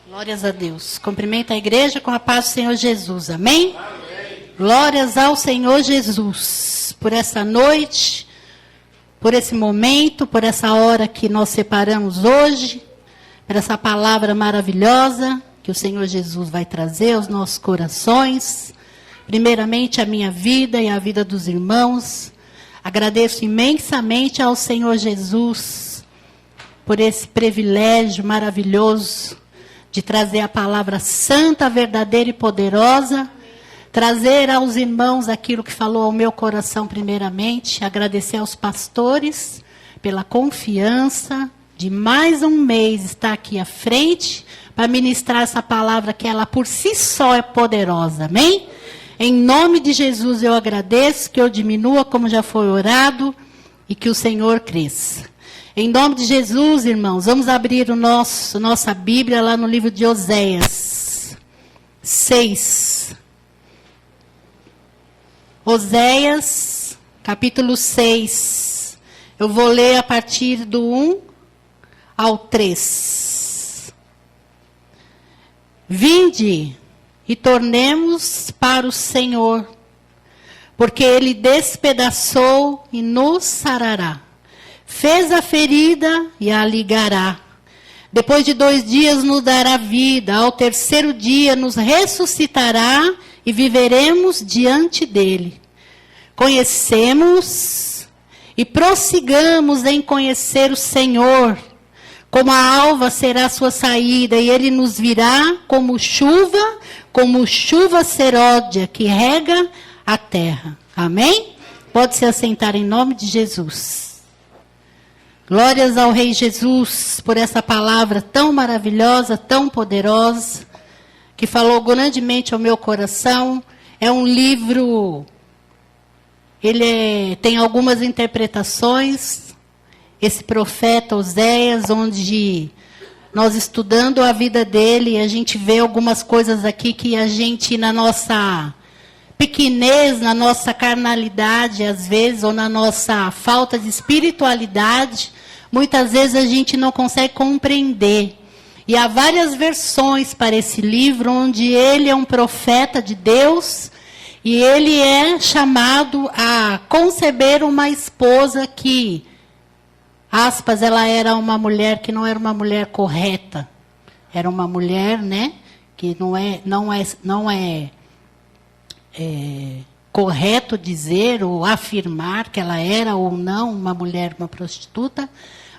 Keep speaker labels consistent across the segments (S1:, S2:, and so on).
S1: Glórias a Deus. Cumprimento a igreja com a paz do Senhor Jesus. Amém? Amém. Glórias ao Senhor Jesus. Por essa noite, por esse momento, por essa hora que nós separamos hoje, por essa palavra maravilhosa que o Senhor Jesus vai trazer aos nossos corações. Primeiramente a minha vida e a vida dos irmãos. Agradeço imensamente ao Senhor Jesus por esse privilégio maravilhoso de trazer a palavra santa, verdadeira e poderosa, trazer aos irmãos aquilo que falou ao meu coração primeiramente, agradecer aos pastores pela confiança de mais um mês estar aqui à frente para ministrar essa palavra que ela por si só é poderosa, amém? Em nome de Jesus eu agradeço, que eu diminua como já foi orado e que o Senhor cresça. Em nome de Jesus, irmãos, vamos abrir nossa Bíblia lá no livro de Oséias 6. Oséias, capítulo 6. Eu vou ler a partir do 1 ao 3. Vinde e tornemos para o Senhor, porque Ele despedaçou e nos sarará. Fez a ferida e a ligará. Depois de 2 dias nos dará vida. Ao 3º dia nos ressuscitará e viveremos diante dele. Conhecemos e prossigamos em conhecer o Senhor. Como a alva será a sua saída, e ele nos virá como chuva seródia que rega a terra. Amém? Pode se assentar em nome de Jesus. Glórias ao Rei Jesus por essa palavra tão maravilhosa, tão poderosa, que falou grandemente ao meu coração. É um livro, tem algumas interpretações, esse profeta Oséias, onde nós estudando a vida dele, a gente vê algumas coisas aqui que a gente, na nossa pequenez, na nossa carnalidade, às vezes, ou na nossa falta de espiritualidade, muitas vezes a gente não consegue compreender. E há várias versões para esse livro, onde ele é um profeta de Deus, e ele é chamado a conceber uma esposa que, aspas, ela era uma mulher que não era uma mulher correta. Era uma mulher, né, que não é correto dizer ou afirmar que ela era ou não uma mulher, uma prostituta,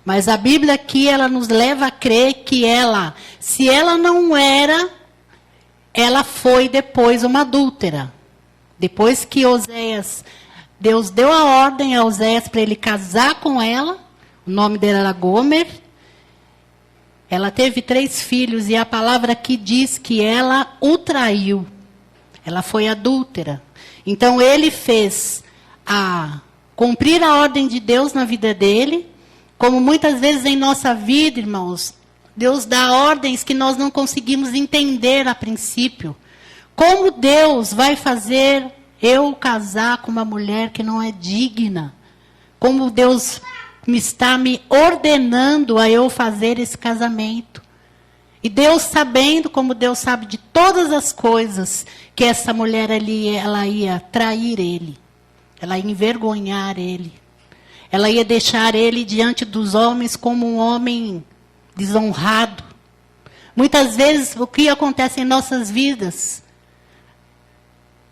S1: mas a Bíblia aqui ela nos leva a crer que ela, se ela não era, ela foi depois uma adúltera. Depois que Oséias, Deus deu a ordem a Oséias para ele casar com ela, o nome dela era Gomer, ela teve 3 filhos e a palavra aqui diz que ela o traiu. Ela foi adúltera. Então ele fez cumprir a ordem de Deus na vida dele, como muitas vezes em nossa vida, irmãos, Deus dá ordens que nós não conseguimos entender a princípio. Como Deus vai fazer eu casar com uma mulher que não é digna? Como Deus está me ordenando a eu fazer esse casamento? E Deus sabendo, como Deus sabe de todas as coisas, que essa mulher ali, ela ia trair ele. Ela ia envergonhar ele. Ela ia deixar ele diante dos homens como um homem desonrado. Muitas vezes, o que acontece em nossas vidas?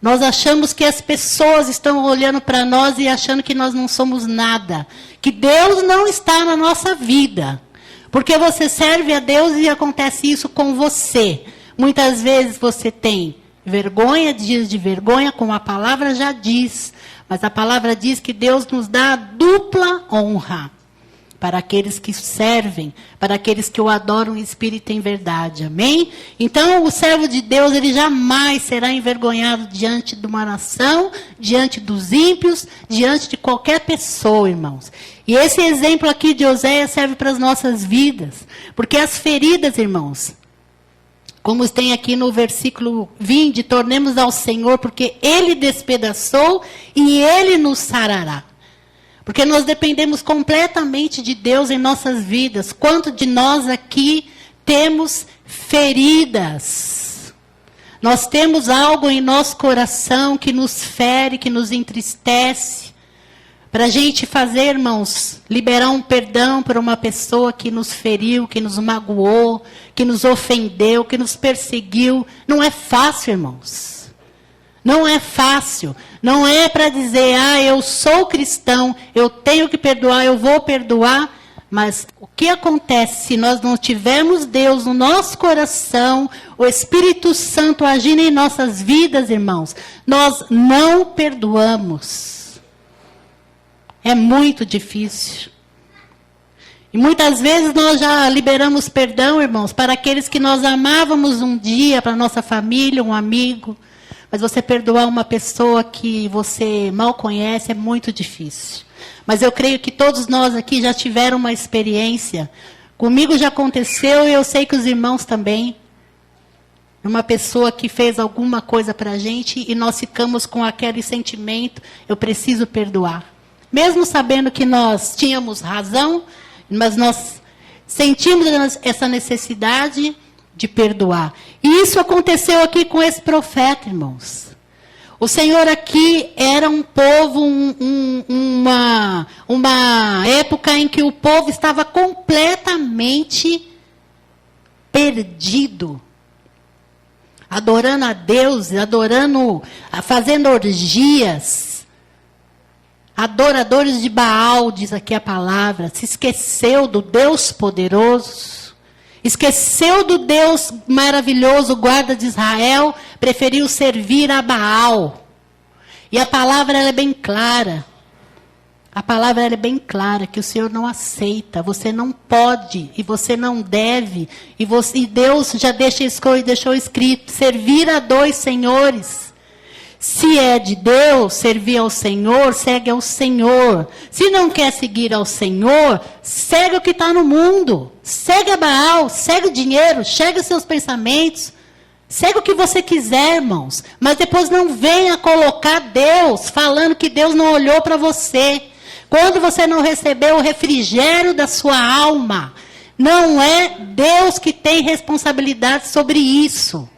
S1: Nós achamos que as pessoas estão olhando para nós e achando que nós não somos nada. Que Deus não está na nossa vida. Porque você serve a Deus e acontece isso com você. Muitas vezes você tem vergonha, dias de vergonha, como a palavra já diz. Mas a palavra diz que Deus nos dá a dupla honra. Para aqueles que servem, para aqueles que o adoram em espírito e em verdade. Amém? Então, o servo de Deus, ele jamais será envergonhado diante de uma nação, diante dos ímpios, diante de qualquer pessoa, irmãos. E esse exemplo aqui de Oséias serve para as nossas vidas. Porque as feridas, irmãos, como tem aqui no versículo 20, tornemos ao Senhor, porque Ele despedaçou e Ele nos sarará. Porque nós dependemos completamente de Deus em nossas vidas. Quanto de nós aqui temos feridas. Nós temos algo em nosso coração que nos fere, que nos entristece. Para a gente fazer, irmãos, liberar um perdão para uma pessoa que nos feriu, que nos magoou, que nos ofendeu, que nos perseguiu. Não é fácil, irmãos. Não é fácil. Não é para dizer, eu sou cristão, eu tenho que perdoar, eu vou perdoar. Mas o que acontece se nós não tivermos Deus no nosso coração, o Espírito Santo agindo em nossas vidas, irmãos? Nós não perdoamos. É muito difícil. E muitas vezes nós já liberamos perdão, irmãos, para aqueles que nós amávamos um dia, para a nossa família, um amigo. Mas você perdoar uma pessoa que você mal conhece é muito difícil. Mas eu creio que todos nós aqui já tiveram uma experiência. Comigo já aconteceu e eu sei que os irmãos também. Uma pessoa que fez alguma coisa para a gente e nós ficamos com aquele sentimento, eu preciso perdoar. Mesmo sabendo que nós tínhamos razão, mas nós sentimos essa necessidade de perdoar. E isso aconteceu aqui com esse profeta, irmãos. O Senhor aqui era um povo, uma época em que o povo estava completamente perdido. Adorando a Deus, fazendo orgias. Adoradores de Baal, diz aqui a palavra. Se esqueceu do Deus poderoso. Esqueceu do Deus maravilhoso, guarda de Israel, preferiu servir a Baal. E a palavra ela é bem clara. A palavra ela é bem clara, que o Senhor não aceita, você não pode, e você não deve. E Deus já deixou escrito, servir a dois senhores. Se é de Deus, servir ao Senhor, segue ao Senhor. Se não quer seguir ao Senhor, segue o que está no mundo. Segue a Baal, segue o dinheiro, segue os seus pensamentos. Segue o que você quiser, irmãos. Mas depois não venha colocar Deus, falando que Deus não olhou para você. Quando você não recebeu o refrigério da sua alma, não é Deus que tem responsabilidade sobre isso.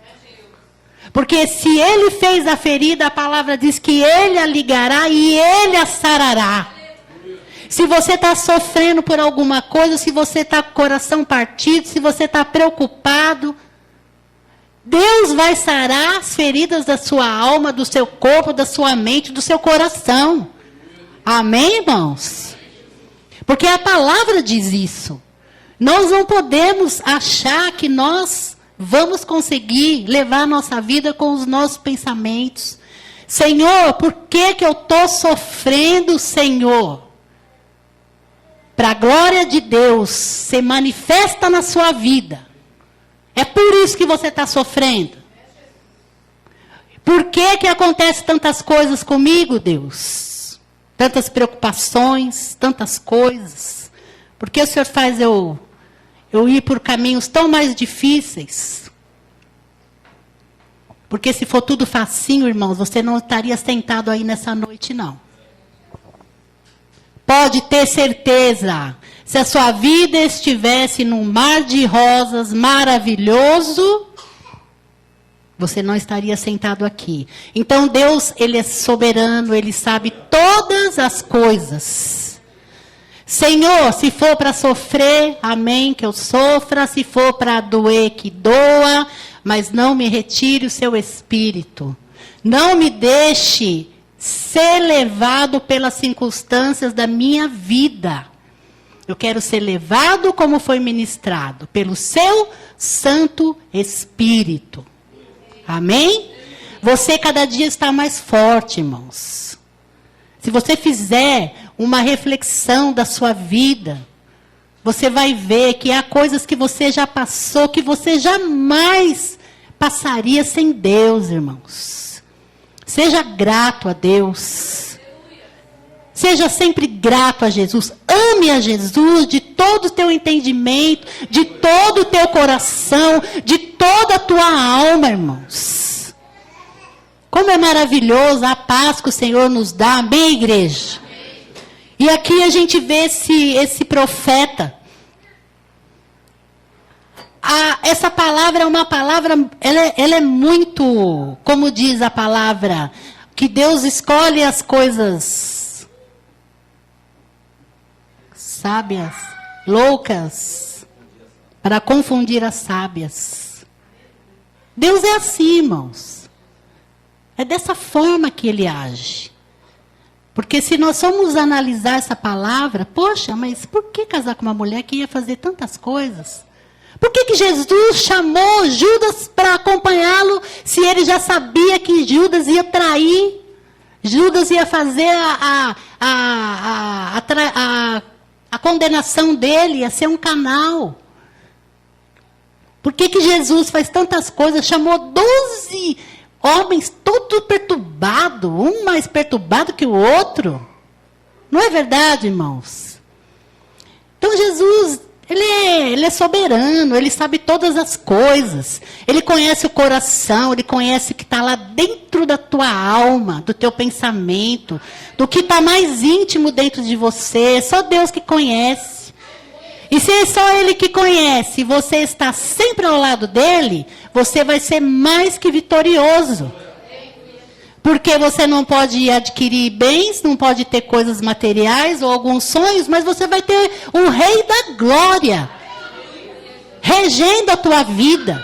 S1: Porque se ele fez a ferida, a palavra diz que ele a ligará e ele a sarará. Se você está sofrendo por alguma coisa, se você está com o coração partido, se você está preocupado, Deus vai sarar as feridas da sua alma, do seu corpo, da sua mente, do seu coração. Amém, irmãos? Porque a palavra diz isso. Nós não podemos achar que nós vamos conseguir levar a nossa vida com os nossos pensamentos. Senhor, por que eu estou sofrendo, Senhor? Para a glória de Deus se manifesta na sua vida. É por isso que você está sofrendo. Por que acontece tantas coisas comigo, Deus? Tantas preocupações, tantas coisas. Por que o Senhor faz eu ir por caminhos tão mais difíceis? Porque se for tudo facinho, irmãos, você não estaria sentado aí nessa noite, não. Pode ter certeza, se a sua vida estivesse num mar de rosas maravilhoso, você não estaria sentado aqui. Então Deus, Ele é soberano, Ele sabe todas as coisas. Senhor, se for para sofrer, amém, que eu sofra. Se for para doer, que doa. Mas não me retire o seu espírito. Não me deixe ser levado pelas circunstâncias da minha vida. Eu quero ser levado como foi ministrado, pelo seu Santo Espírito. Amém? Você cada dia está mais forte, irmãos. Se você fizer uma reflexão da sua vida, você vai ver que há coisas que você já passou, que você jamais passaria sem Deus, irmãos. Seja grato a Deus. Seja sempre grato a Jesus. Ame a Jesus de todo o teu entendimento, de todo o teu coração, de toda a tua alma, irmãos. Como é maravilhosa a paz que o Senhor nos dá. Amém, igreja? E aqui a gente vê esse profeta. essa palavra é uma palavra, ela é muito, como diz a palavra, que Deus escolhe as coisas sábias, loucas, para confundir as sábias. Deus é assim, irmãos. É dessa forma que Ele age. Porque se nós formos analisar essa palavra, poxa, mas por que casar com uma mulher que ia fazer tantas coisas? Por que Jesus chamou Judas para acompanhá-lo, se ele já sabia que Judas ia trair? Judas ia fazer a condenação dele, ia ser um canal. Por que Jesus faz tantas coisas? Chamou 12 homens, todos perturbados, um mais perturbado que o outro. Não é verdade, irmãos? Então Jesus, ele é soberano, ele sabe todas as coisas. Ele conhece o coração, ele conhece o que está lá dentro da tua alma, do teu pensamento, do que está mais íntimo dentro de você. É só Deus que conhece. E se é só Ele que conhece e você está sempre ao lado dEle, você vai ser mais que vitorioso. Porque você não pode adquirir bens, não pode ter coisas materiais ou alguns sonhos, mas você vai ter o Rei da Glória regendo a tua vida.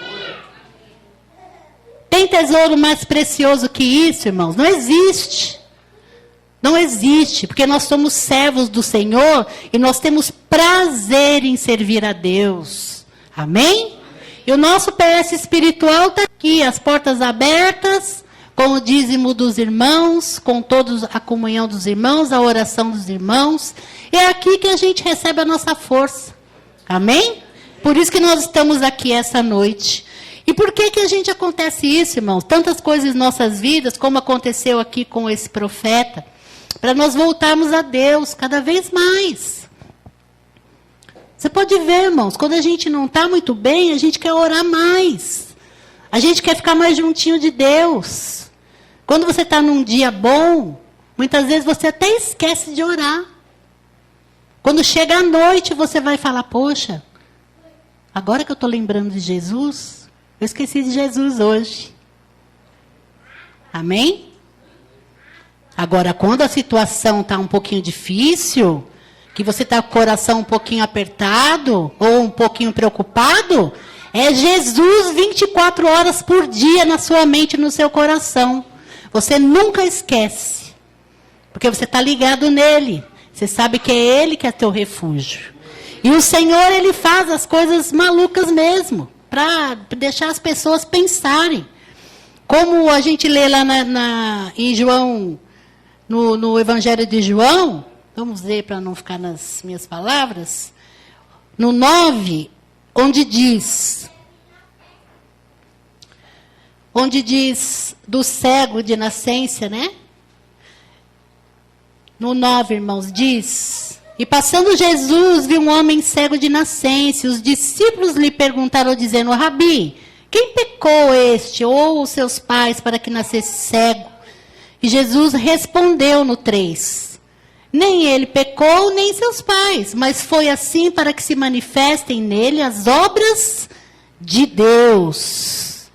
S1: Tem tesouro mais precioso que isso, irmãos? Não existe. Não existe, porque nós somos servos do Senhor e nós temos prazer em servir a Deus. Amém? E o nosso PS espiritual está aqui, as portas abertas, com o dízimo dos irmãos, com toda a comunhão dos irmãos, a oração dos irmãos. É aqui que a gente recebe a nossa força. Amém? Por isso que nós estamos aqui essa noite. E por que a gente acontece isso, irmãos? Tantas coisas em nossas vidas, como aconteceu aqui com esse profeta, para nós voltarmos a Deus cada vez mais. Você pode ver, irmãos, quando a gente não está muito bem, a gente quer orar mais. A gente quer ficar mais juntinho de Deus. Quando você está num dia bom, muitas vezes você até esquece de orar. Quando chega a noite, você vai falar, poxa, agora que eu estou lembrando de Jesus, eu esqueci de Jesus hoje. Amém? Agora, quando a situação está um pouquinho difícil, que você está com o coração um pouquinho apertado, ou um pouquinho preocupado, é Jesus 24 horas por dia na sua mente e no seu coração. Você nunca esquece. Porque você está ligado nele. Você sabe que é Ele que é teu refúgio. E o Senhor, Ele faz as coisas malucas mesmo, para deixar as pessoas pensarem. Como a gente lê lá em João, no Evangelho de João, vamos ler para não ficar nas minhas palavras, no 9, onde diz do cego de nascença, né? No 9, irmãos, diz: e passando Jesus, viu um homem cego de nascença, e os discípulos lhe perguntaram, dizendo, Rabi, quem pecou este, ou os seus pais, para que nascesse cego? E Jesus respondeu no 3, nem ele pecou, nem seus pais, mas foi assim para que se manifestem nele as obras de Deus.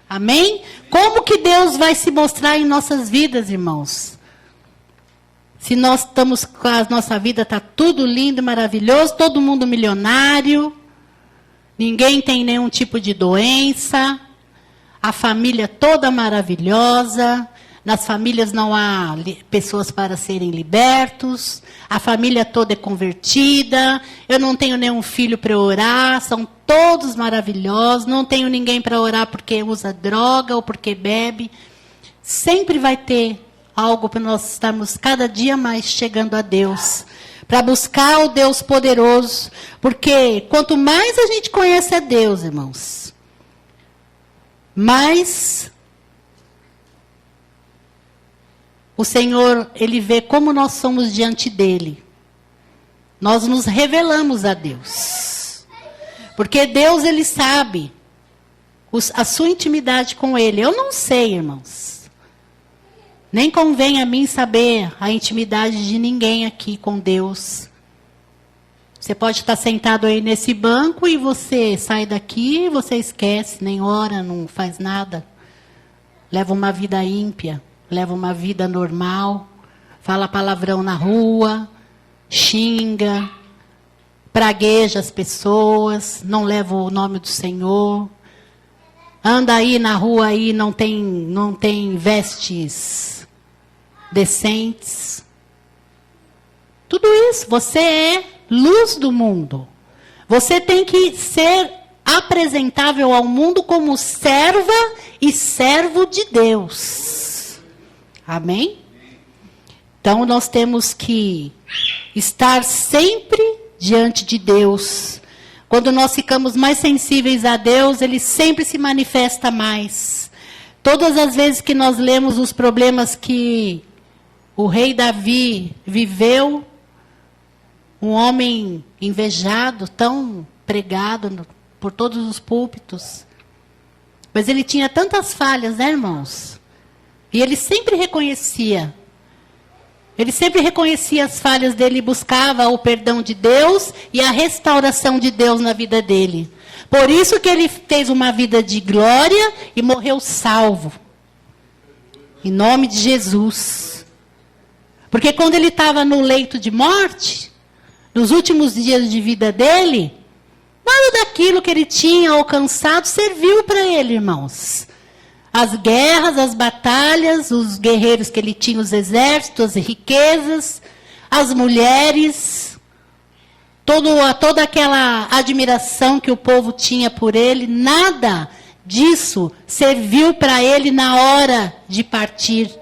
S1: Amém? Como que Deus vai se mostrar em nossas vidas, irmãos? Se nós estamos com a nossa vida, está tudo lindo, maravilhoso, todo mundo milionário, ninguém tem nenhum tipo de doença, a família toda maravilhosa, nas famílias não há pessoas para serem libertos, a família toda é convertida, eu não tenho nenhum filho para orar, são todos maravilhosos, não tenho ninguém para orar porque usa droga ou porque bebe. Sempre vai ter algo para nós estarmos cada dia mais chegando a Deus, para buscar o Deus poderoso, porque quanto mais a gente conhece a Deus, irmãos, mais o Senhor, Ele vê como nós somos diante dEle. Nós nos revelamos a Deus. Porque Deus, Ele sabe a sua intimidade com Ele. Eu não sei, irmãos. Nem convém a mim saber a intimidade de ninguém aqui com Deus. Você pode estar sentado aí nesse banco e você sai daqui e você esquece, nem ora, não faz nada. Leva uma vida ímpia, leva uma vida normal, fala palavrão na rua, xinga, pragueja as pessoas, não leva o nome do Senhor. Anda aí na rua aí, não tem vestes decentes. Tudo isso, você é luz do mundo. Você tem que ser apresentável ao mundo como serva e servo de Deus. Amém? Então nós temos que estar sempre diante de Deus. Quando nós ficamos mais sensíveis a Deus, Ele sempre se manifesta mais. Todas as vezes que nós lemos os problemas que o rei Davi viveu, um homem invejado, tão pregado por todos os púlpitos. Mas ele tinha tantas falhas, né, irmãos? E ele sempre reconhecia. Ele sempre reconhecia as falhas dele e buscava o perdão de Deus e a restauração de Deus na vida dele. Por isso que ele fez uma vida de glória e morreu salvo. Em nome de Jesus. Porque quando ele estava no leito de morte, nos últimos dias de vida dele, nada daquilo que ele tinha alcançado serviu para ele, irmãos. As guerras, as batalhas, os guerreiros que ele tinha, os exércitos, as riquezas, as mulheres, toda aquela admiração que o povo tinha por ele, nada disso serviu para ele na hora de partir.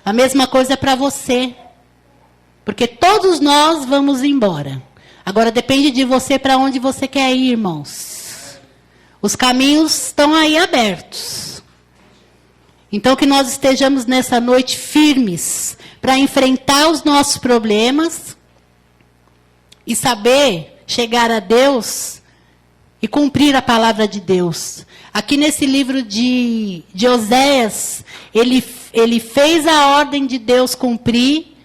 S1: A mesma coisa para você. Porque todos nós vamos embora. Agora depende de você para onde você quer ir, irmãos. Os caminhos estão aí abertos. Então que nós estejamos nessa noite firmes para enfrentar os nossos problemas e saber chegar a Deus e cumprir a palavra de Deus. Aqui nesse livro de Oséias, ele fez a ordem de Deus cumprir.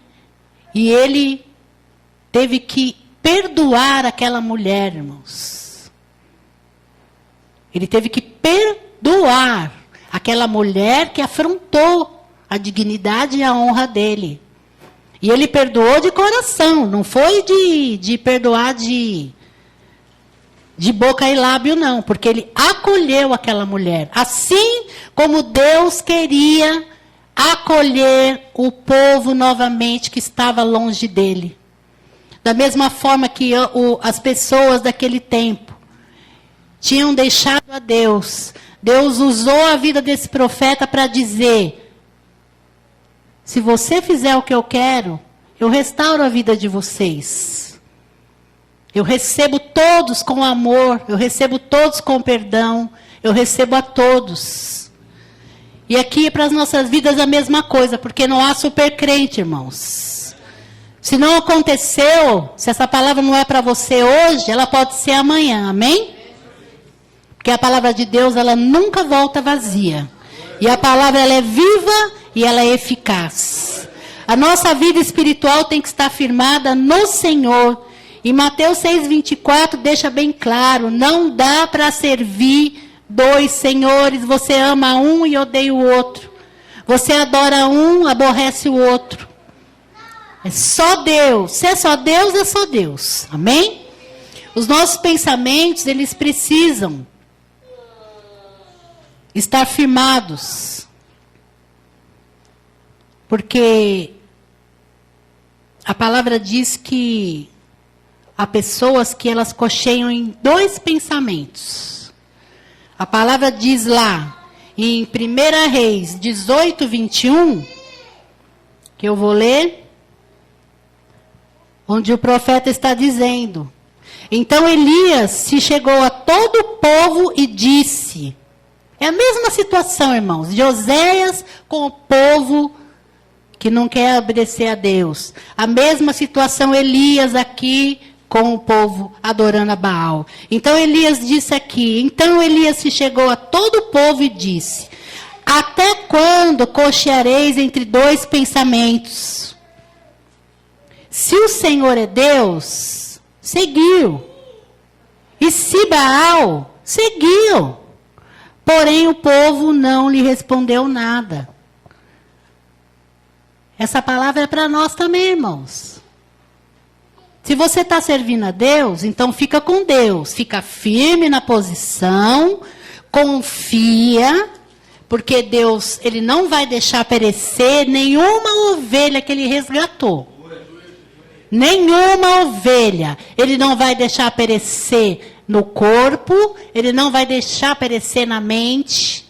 S1: E ele teve que perdoar aquela mulher, irmãos. Ele teve que perdoar aquela mulher que afrontou a dignidade e a honra dele. E ele perdoou de coração, não foi de perdoar de boca e lábio, não. Porque ele acolheu aquela mulher. Assim como Deus queria acolher o povo novamente que estava longe dele. Da mesma forma que as pessoas daquele tempo tinham deixado a Deus. Deus usou a vida desse profeta para dizer: se você fizer o que eu quero, eu restauro a vida de vocês. Eu recebo todos com amor, eu recebo todos com perdão, eu recebo a todos. E aqui para as nossas vidas a mesma coisa, porque não há supercrente, irmãos. Se não aconteceu, se essa palavra não é para você hoje, ela pode ser amanhã, amém? Porque a palavra de Deus, ela nunca volta vazia. E a palavra, ela é viva e ela é eficaz. A nossa vida espiritual tem que estar firmada no Senhor. E Mateus 6,24 deixa bem claro, não dá para servir dois senhores, você ama um e odeia o outro. Você adora um, aborrece o outro. É só Deus. Se é só Deus, é só Deus. Amém? Os nossos pensamentos, eles precisam estar firmados. Porque a palavra diz que há pessoas que elas cocheiam em dois pensamentos. A palavra diz lá, em 1 Reis 18, 21, que eu vou ler, onde o profeta está dizendo: então Elias se chegou a todo o povo e disse, é a mesma situação, irmãos, de Oséias com o povo que não quer obedecer a Deus. A mesma situação Elias aqui com o povo adorando a Baal. Então Elias disse aqui, então Elias se chegou a todo o povo e disse, até quando cocheareis entre dois pensamentos? Se o Senhor é Deus, seguiu. E se Baal, seguiu. Porém, o povo não lhe respondeu nada. Essa palavra é para nós também, irmãos. Se você está servindo a Deus, então fica com Deus. Fica firme na posição, confia, porque Deus, Ele não vai deixar perecer nenhuma ovelha que Ele resgatou. Nenhuma ovelha. Ele não vai deixar perecer no corpo, Ele não vai deixar perecer na mente.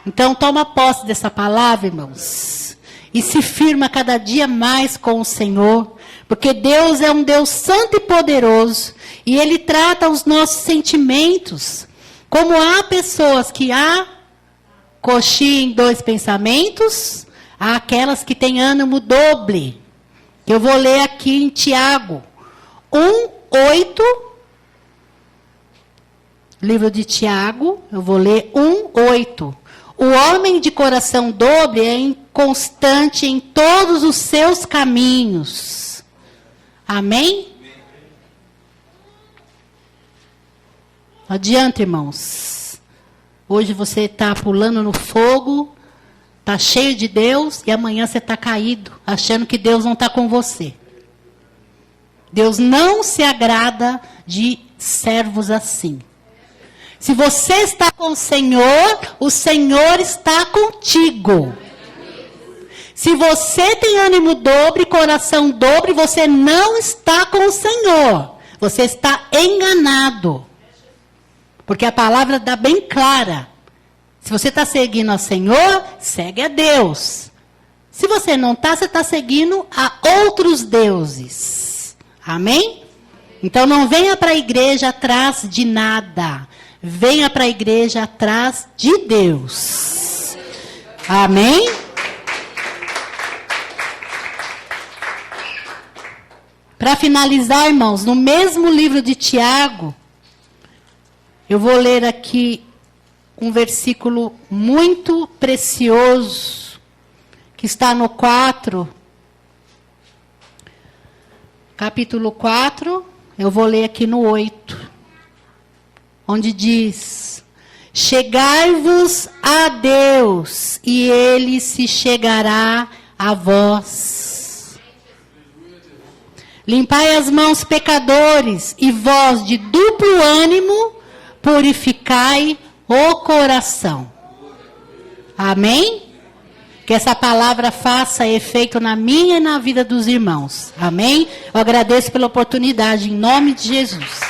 S1: Então toma posse dessa palavra, irmãos. E se firma cada dia mais com o Senhor. Porque Deus é um Deus santo e poderoso. E Ele trata os nossos sentimentos. Como há pessoas que coxinha em 2 pensamentos, há aquelas que têm ânimo doble. Eu vou ler aqui em Tiago 1:8. Livro de Tiago, eu vou ler 1:8. O homem de coração dobre é inconstante em todos os seus caminhos. Amém? Não adianta, irmãos. Hoje você está pulando no fogo, está cheio de Deus, e amanhã você está caído, achando que Deus não está com você. Deus não se agrada de servos assim. Se você está com o Senhor está contigo. Se você tem ânimo dobre, coração dobre, você não está com o Senhor. Você está enganado. Porque a palavra dá bem clara. Se você está seguindo ao Senhor, segue a Deus. Se você não está, você está seguindo a outros deuses. Amém? Então não venha para a igreja atrás de nada. Venha para a igreja atrás de Deus. Amém? Para finalizar, irmãos, no mesmo livro de Tiago, eu vou ler aqui um versículo muito precioso, que está no 4, capítulo 4, eu vou ler aqui no 8, onde diz: chegai-vos a Deus, e Ele se chegará a vós. Limpai as mãos, pecadores, e vós de duplo ânimo, purificai o coração. Amém? Que essa palavra faça efeito na minha e na vida dos irmãos. Amém? Eu agradeço pela oportunidade, em nome de Jesus.